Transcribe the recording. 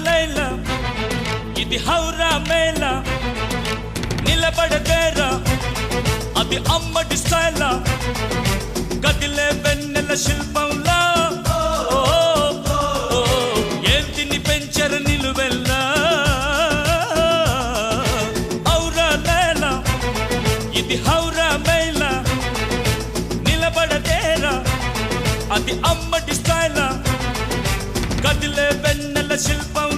లైలా ఇది హౌరా మేళ నిలబడదేరా అది అమ్మడి స్టైలా కదిలే వెన్నెల శిల్పంలా ఏంటిని పెంచర నిలువెల్లా ఔరా లైలా ఇది హౌరా మేళ నిలబడదేరా అది అమ్మడి స్టైలా కదిలే వెన్నెల శిల్పం